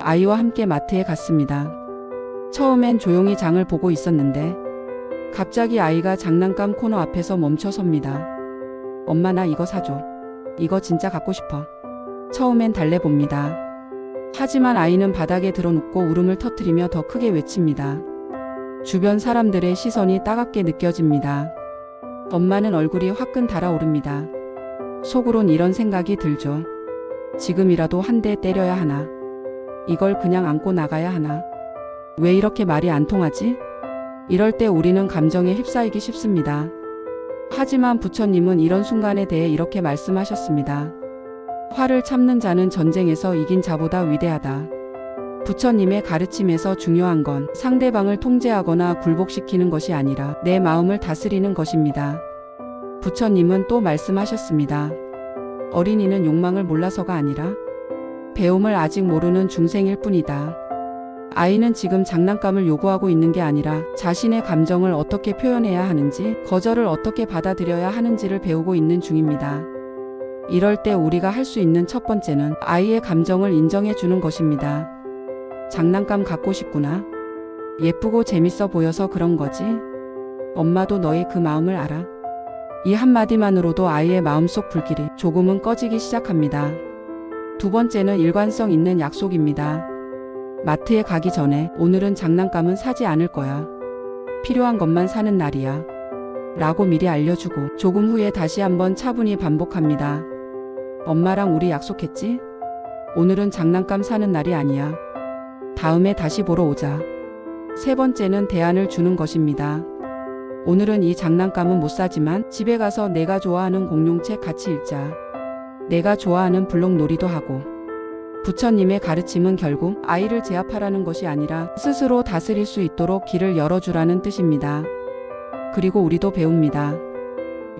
아이와 함께 마트에 갔습니다. 처음엔 조용히 장을 보고 있었는데 갑자기 아이가 장난감 코너 앞에서 멈춰 섭니다. 엄마, 나 이거 사줘. 이거 진짜 갖고 싶어. 처음엔 달래봅니다. 하지만 아이는 바닥에 드러눕고 울음을 터뜨리며 더 크게 외칩니다. 주변 사람들의 시선이 따갑게 느껴집니다. 엄마는 얼굴이 화끈 달아오릅니다. 속으론 이런 생각이 들죠. 지금이라도 한 대 때려야 하나? 이걸 그냥 안고 나가야 하나? 왜 이렇게 말이 안 통하지? 이럴 때 우리는 감정에 휩싸이기 쉽습니다. 하지만 부처님은 이런 순간에 대해 이렇게 말씀하셨습니다. 화를 참는 자는 전쟁에서 이긴 자보다 위대하다. 부처님의 가르침에서 중요한 건 상대방을 통제하거나 굴복시키는 것이 아니라 내 마음을 다스리는 것입니다. 부처님은 또 말씀하셨습니다. 어린이는 욕망을 몰라서가 아니라 배움을 아직 모르는 중생일 뿐이다. 아이는 지금 장난감을 요구하고 있는 게 아니라 자신의 감정을 어떻게 표현해야 하는지, 거절을 어떻게 받아들여야 하는지를 배우고 있는 중입니다. 이럴 때 우리가 할 수 있는 첫 번째는 아이의 감정을 인정해 주는 것입니다. 장난감 갖고 싶구나. 예쁘고 재밌어 보여서 그런 거지. 엄마도 너의 그 마음을 알아. 이 한마디만으로도 아이의 마음속 불길이 조금은 꺼지기 시작합니다. 두 번째는 일관성 있는 약속입니다. 마트에 가기 전에 오늘은 장난감은 사지 않을 거야. 필요한 것만 사는 날이야. 라고 미리 알려주고 조금 후에 다시 한번 차분히 반복합니다. 엄마랑 우리 약속했지? 오늘은 장난감 사는 날이 아니야. 다음에 다시 보러 오자. 세 번째는 대안을 주는 것입니다. 오늘은 이 장난감은 못 사지만 집에 가서 내가 좋아하는 공룡책 같이 읽자. 내가 좋아하는 블록놀이도 하고. 부처님의 가르침은 결국 아이를 제압하라는 것이 아니라 스스로 다스릴 수 있도록 길을 열어주라는 뜻입니다. 그리고 우리도 배웁니다.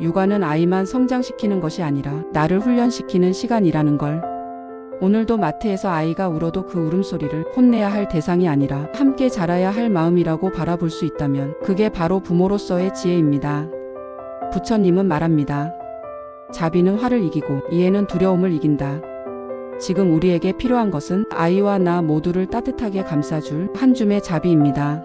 육아는 아이만 성장시키는 것이 아니라 나를 훈련시키는 시간이라는 걸. 오늘도 마트에서 아이가 울어도 그 울음소리를 혼내야 할 대상이 아니라 함께 자라야 할 마음이라고 바라볼 수 있다면 그게 바로 부모로서의 지혜입니다. 부처님은 말합니다. 자비는 화를 이기고 이해는 두려움을 이긴다. 지금 우리에게 필요한 것은 아이와 나 모두를 따뜻하게 감싸줄 한 줌의 자비입니다.